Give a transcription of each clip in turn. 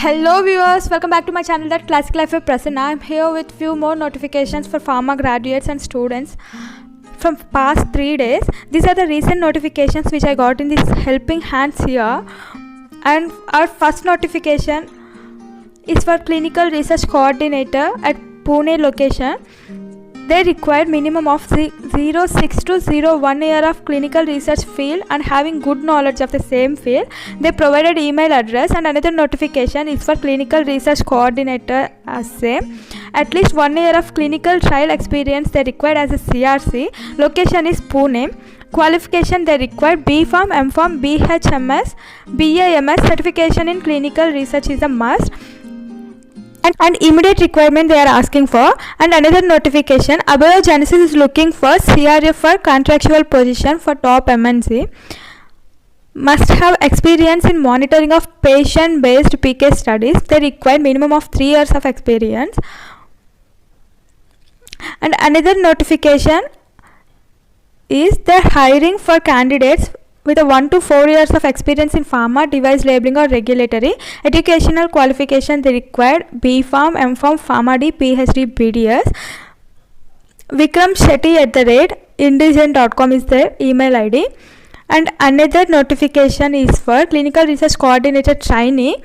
Hello viewers, welcome back to my channel That Classic Life with Prasanna. I am here with few more notifications for pharma graduates and students from past 3 days. These are the recent notifications which I got in this helping hands here. And our first notification is for clinical research coordinator at Pune location. They require minimum of 06 to 01 year of clinical research field and having good knowledge of the same field. They provided email address. And another notification is for clinical research coordinator as same. At least 1 year of clinical trial experience they required as a CRC. Location is Pune. Qualification they require B Pharm, M Pharm, BHMS, BAMS. Certification in clinical research is a must. And immediate requirement they are asking for. And another notification, Abiogenesis is looking for CRF for contractual position for top MNC. Must have experience in monitoring of patient based PK studies. They require minimum of 3 years of experience. And another notification is they're hiring for candidates with a 1 to 4 years of experience in pharma, device labeling or regulatory. Educational qualification they required B Pharm, M Pharm, Pharma D, PhD, BDS. Vikram Shetty @indigen.com is their email ID. And another notification is for clinical research coordinator trainee.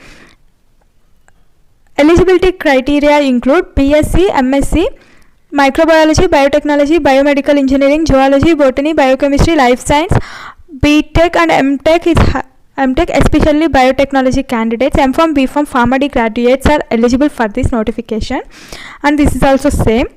Eligibility criteria include BSc, MSc, microbiology, biotechnology, biomedical engineering, zoology, botany, biochemistry, life science, BTech and MTech, especially biotechnology candidates. M Pharm, B Pharm, Pharma D graduates are eligible for this notification. And this is also same.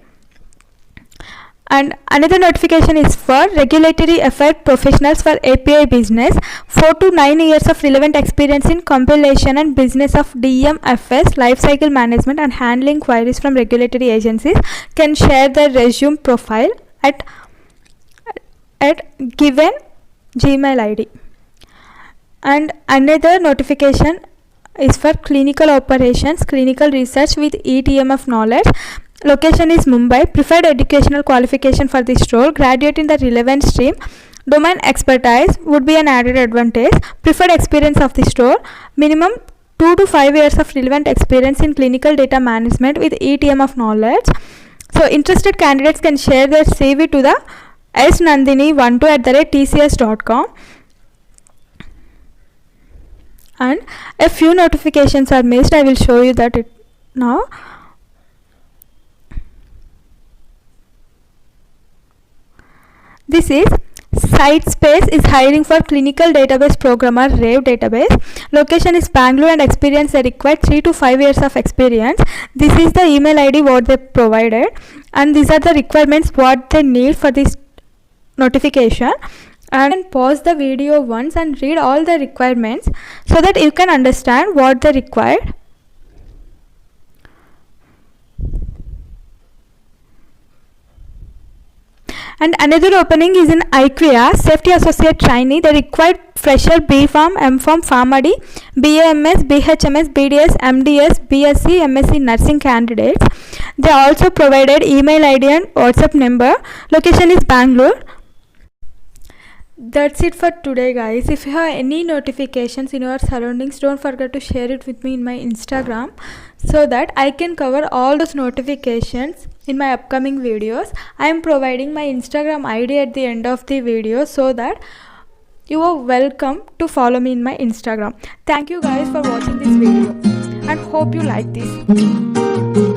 And another notification is for regulatory affairs professionals for API business. 4 to 9 years of relevant experience in compilation and business of DMFS, lifecycle management and handling queries from regulatory agencies can share their resume profile at given Gmail ID. And another notification is for clinical operations, clinical research with ETMF knowledge. Location is Mumbai. Preferred educational qualification for this role, graduate in the relevant stream. Domain expertise would be an added advantage. Preferred experience of this role, minimum 2 to 5 years of relevant experience in clinical data management with ETMF knowledge. So interested candidates can share their CV to the snandini12@tcs.com. And a few notifications are missed. I will show you that now. This is SiteSpace is hiring for clinical database programmer, Rave database. Location is Bangalore and experience they require 3 to 5 years of experience. This is the email ID what they provided, and these are the requirements what they need for this notification. And pause the video once and read all the requirements so that you can understand what they required. And another opening is in IQVIA, Safety Associate Trainee. They required fresher B Pharm, M Pharm, Pharma D, BAMS, BHMS, BDS, MDS, BSc, MSc nursing candidates. They also provided email ID and WhatsApp number. Location is Bangalore. That's it for today guys. If you have any notifications in your surroundings, don't forget to share it with me in my Instagram so that I can cover all those notifications in my upcoming videos. I am providing my Instagram ID at the end of the video so that you are welcome to follow me in my Instagram. Thank you guys for watching this video and hope you like this.